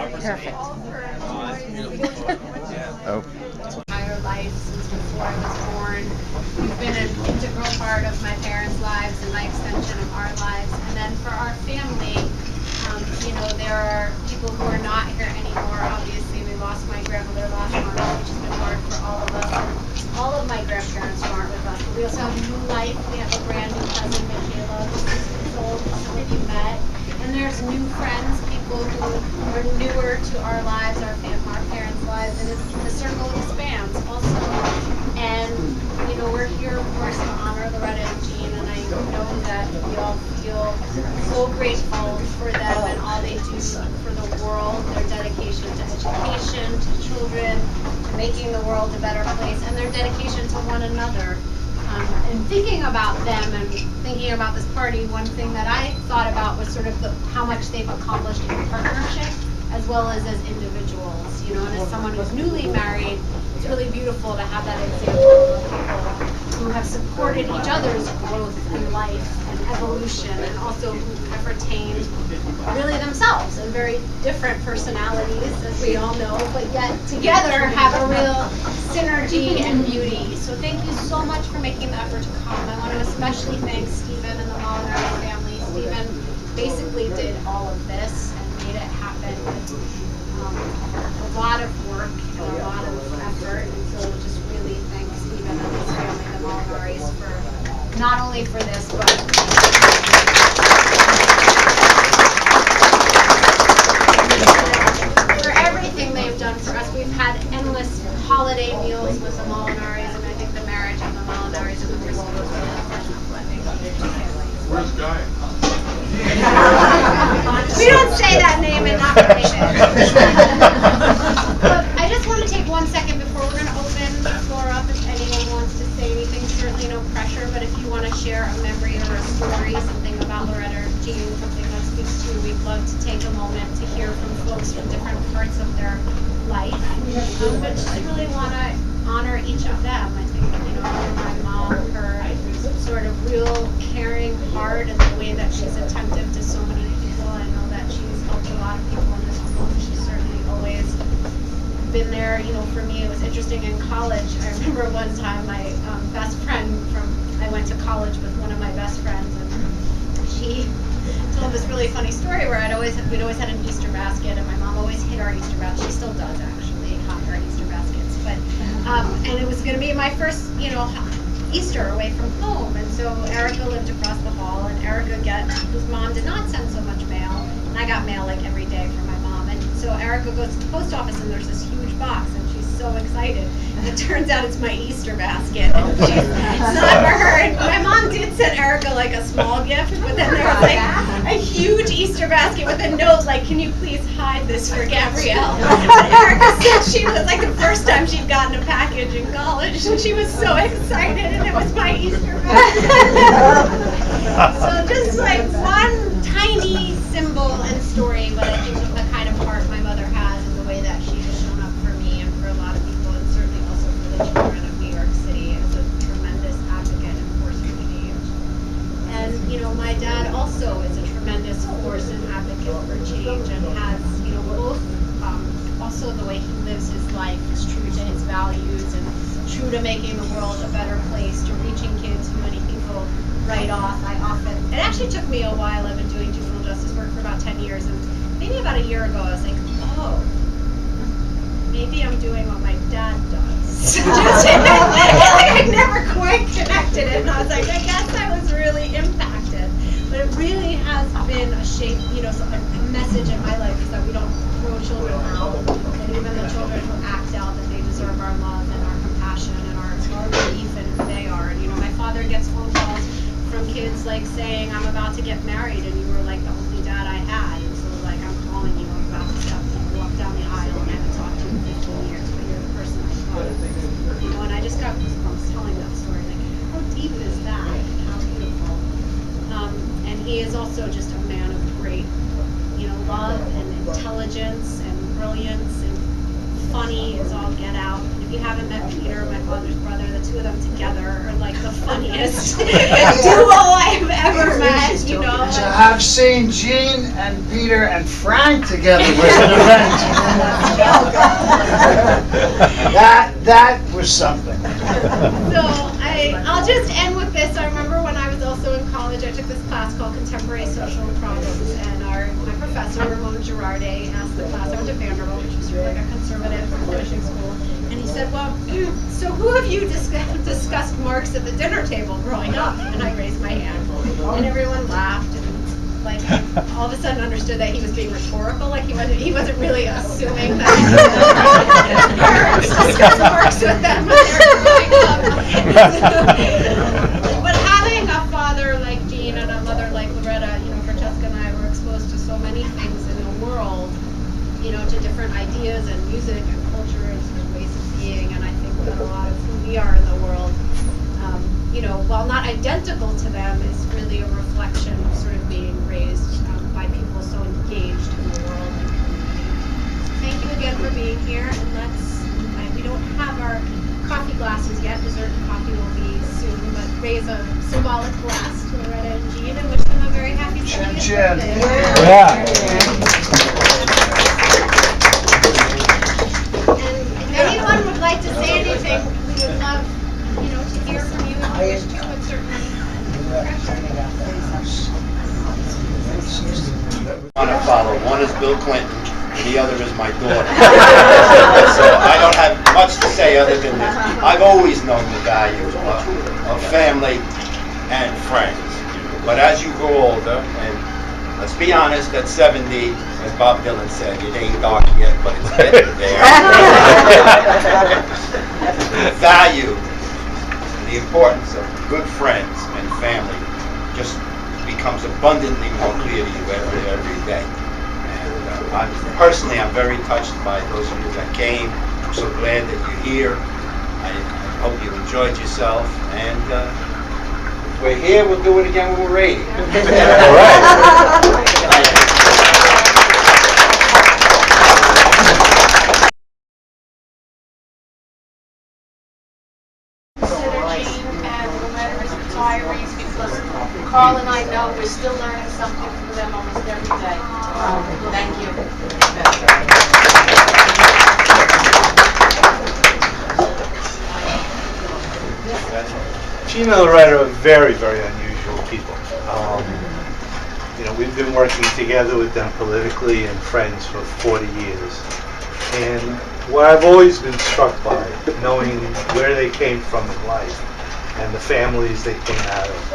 Perfect. Oh. Entire life since before I was born. You've been an integral part of my parents' lives and my extension of our lives. And then for our family, there are people who are not here anymore. Obviously, we lost my grandmother last month, which has been hard for all of us. And all of my grandparents who aren't with us. But we also have a new life. We have a brand new cousin, Michaela, who's 6 years old, who some of you met. And there's new friends, people who are newer to our lives, our parents' lives, and the circle expands also. And we're here, of course, to honor Loretta and Jean, and I know that we all feel so grateful for them and all they do for the world, their dedication to education, to children, to making the world a better place, and their dedication to one another. And thinking about them and thinking about this party, one thing that I thought about was sort of how much they've accomplished in partnership as well as individuals. And as someone who's newly married, it's really beautiful to have that example of people who have supported each other's growth in life and evolution, and also who have retained really themselves and very different personalities, as we all know, but yet together have a real synergy and beauty. So thank you so much for making the effort to come. I want to especially thank Stephen and the Molinari family. Stephen basically did all of this and made it happen with a lot of work and a lot of effort. And so just really thank Stephen and his family, the Molinaris, for not only for this, but for everything they've done for us. We've had endless holiday meals with the Molinaris, and I think the marriage of the Molinaris and the Priscos was really Where's Guy? We don't say that name and not repeat it. But I just want to take 1 second before we're going to open the floor up if anyone wants to say anything. Certainly no pressure, but if you want to share a memory or a story, something about Loretta or Jean, something that speaks to you, we'd love to take a moment to hear from folks from different parts of their life. But just really want to honor each of them. I think, my mom, her sort of real caring heart and the way that she's attentive to so many people. I know that she's helped a lot of people in this world. She's certainly always been there. For me, it was interesting in college. I remember one time my best friend I went to college with one of my best friends, and she told this really funny story where we'd always had an Easter basket, and my mom always hid our Easter basket. She still does, actually, hide our Easter baskets. But and it was going to be my first, Easter away from home, and so Erica lived across the hall, and Erica whose mom did not send so much mail, and I got mail like every day from my mom, and so Erica goes to the post office, and there's this huge box, and she's so excited, and it turns out it's my Easter basket, and it's not for her, and my mom did send Erica like a small gift, but then there was like a huge Easter basket with a note like, can you please hide this for Gabrielle? And Erica said she was like the first time she'd gotten a package in college, and she was so excited, and it was my Easter basket. So just like one tiny symbol and story, but I think of the kind of heart my mother has and the way that she has shown up for me and for a lot of people, and certainly also for the children of New York City as a tremendous advocate and force for change. And my dad also is a tremendous force and advocate for change, and has both also the way he lives his life is true to his values and true to making the world a better place, to reaching kids who many people write off. It actually took me a while. I've been doing juvenile justice work for about 10 years, and maybe about a year ago I was like, oh, maybe I'm doing what my dad does. I never quite connected it, and I was like, I guess I was really impacted. But it really has been a shape, a message in my life is that we don't throw children out, and even the children who act out, that they deserve our love and our compassion and our belief in who they are. And my father gets phone calls from kids like saying, I'm about to get married, and you were like the only dad I had, and so like I'm calling you, I'm about to step you walk down the aisle, and I haven't talked to you in 15 years, but you're the person I thought of. And I just got goosebumps telling that story, like how deep is that, and how beautiful. And he is also just a man of great love and intelligence and brilliance and funny is all get out. If you haven't met Peter, my father's brother, the two of them together are like the funniest duo I've ever met, you know. To have seen Jean and Peter and Frank together was an event. That was something. So I'll just end with this. I remember when I was also in college, I took this class called Contemporary Social Problems, and my professor, Ramon Girardi, asked the class, I went to Vanderbilt, which was sort of like a conservative finishing school, and he said, well, so who have you discussed Marx at the dinner table growing up? And I raised my hand, and everyone laughed, and like all of a sudden understood that he was being rhetorical, like he wasn't really assuming that parents discuss Marx with them when they were growing up. But having a father like Jean and a mother like Loretta, you know, Francesca and I were exposed to so many things in the world, you know, to different ideas and music and cultures and ways of being, and I think that a lot of who we are in the world, you know, while not identical to them, is really a reflection of sort of being raised by people so engaged in the world. Thank you again for being here, and we don't have our coffee glasses yet, dessert and coffee will be soon, but raise a symbolic glass to Loretta and Jean and wish them a very happy 70th birthday. Yeah. And if anyone would like to say anything, we would love, you know, to hear from you. If you wish to, and certainly. I want to follow. One is Bill Clinton, and the other is my daughter. So I don't have much to say other than this. I've always known the value of family and friends. But as you grow older, and let's be honest, at 70, as Bob Dylan said, it ain't dark yet, but it's getting there. The value, the importance of good friends and family just becomes abundantly more clear to you every day. And I'm very touched by those of you that came. I'm so glad that you're here. I hope you enjoyed yourself. And if we're here, we'll do it again when we're 80. All right. Consider Jean and Loretta as retirees because Carl and I know we're still learning something from them almost every day. Thank you. Jean and Loretta are very, very unusual people. You know, we've been working together with them politically and friends for 40 years. And what I've always been struck by, knowing where they came from in life and the families they came out of,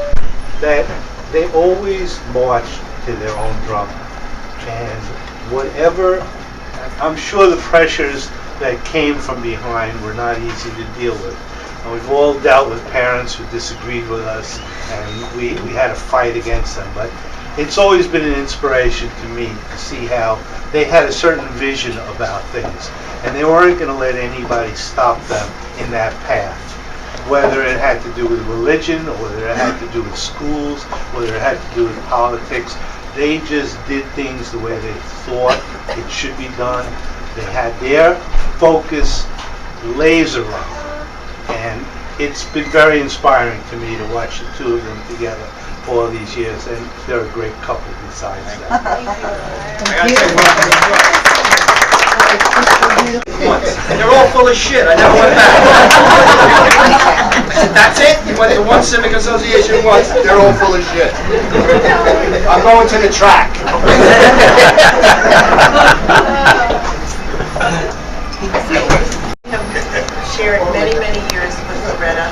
that they always marched to their own drum. And whatever, I'm sure the pressures that came from behind were not easy to deal with. And we've all dealt with parents who disagreed with us, and we had to fight against them. But it's always been an inspiration to me to see how they had a certain vision about things, and they weren't going to let anybody stop them in that path. Whether it had to do with religion, or whether it had to do with schools, whether it had to do with politics, they just did things the way they thought it should be done. They had their focus laser on it. And it's been very inspiring to me to watch the two of them together for all these years, and they're a great couple besides that. They're all full of shit. I never went back. I said, that's it? You went to one civic association once? They're all full of shit. I'm going to the track. Shared many, many years with Loretta,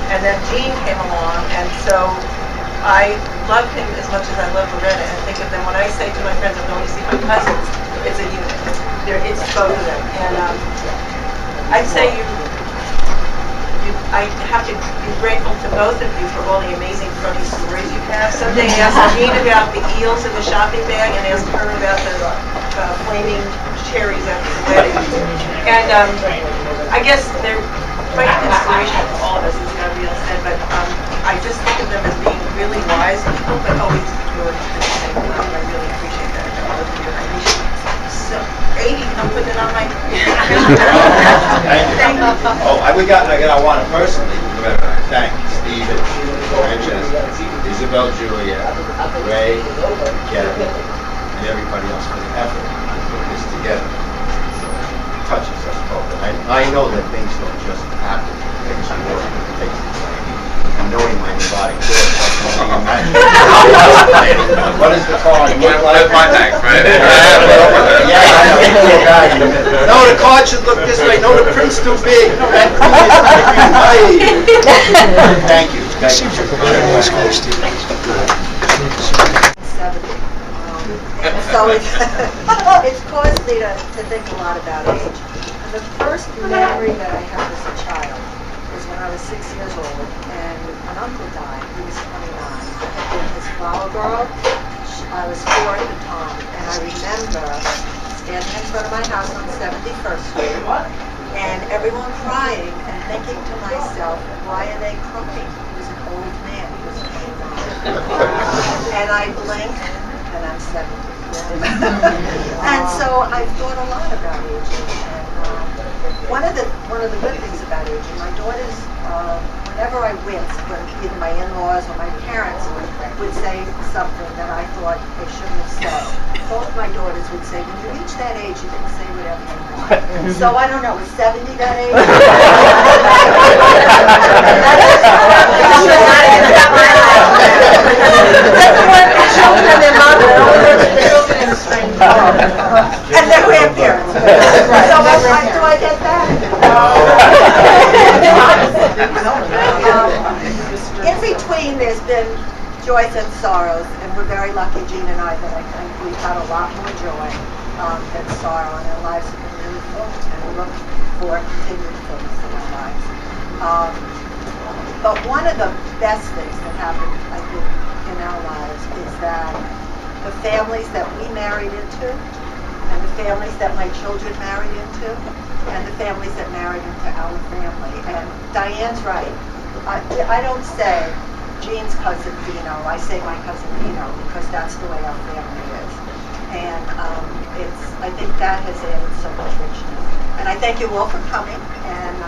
and then Jean came along, and so I love him as much as I love Loretta, and think of them. When I say to my friends, I'm going to see my cousins, it's a unit. It's both of them, and I'd say I have to be grateful to both of you for all the amazing funny stories you have. Someday ask Jean about the eels in the shopping bag, and ask her about the flaming cherries at the wedding. And I guess they're quite an inspiration for all of us, as Gabrielle said, but I just think of them as being really wise people, but always pure to the same time. I really appreciate that. So, 80, I'm putting it on my... Thank you. Oh, I want to personally thank Stephen, Francesca, Isabel, Julia, Ray, Gary, and everybody else for the effort to put this together. It touches us both. And I know that things don't just happen. It takes work. It takes time. And knowing my neurotic daughter, I can only imagine. What is the card look like? My thanks, right? Yeah, I know. Poor guy. No, the card should look this way. No, the print's too big. No, that print is too big. Thank you. Thank you. So it's caused me to think a lot about age. And the first memory that I have as a child was when I was 6 years old and an uncle died. He was 29. I had been his flower girl. I was 4 at the time. And I remember standing in front of my house on 71st Street and everyone crying and thinking to myself, why are they crying? He was an old man. He was 29. And I blinked and I'm 70. And so I've thought a lot about aging. And one of the good things about aging, my daughters, whenever I winced, when either my in-laws or my parents would say something that I thought they shouldn't have said, both my daughters would say, when you reach that age, you can say whatever you want. So I don't know, is 70 that age? Doesn't work for children and their mother, it only works for children and strange parents. And their grandparents. So do I get that? In between, there's been joys and sorrows, and we're very lucky, Jean and I, that I think we've had a lot more joy than sorrow, and our lives have been really full, and we look for continued fullness in our lives. But one of the best things that happened, I think, in our lives is that the families that we married into, and the families that my children married into, and the families that married into our family. And Diane's right. I don't say Jean's cousin Dino, I say my cousin Dino, because that's the way our family is. And I think that has added so much richness. And I thank you all for coming, and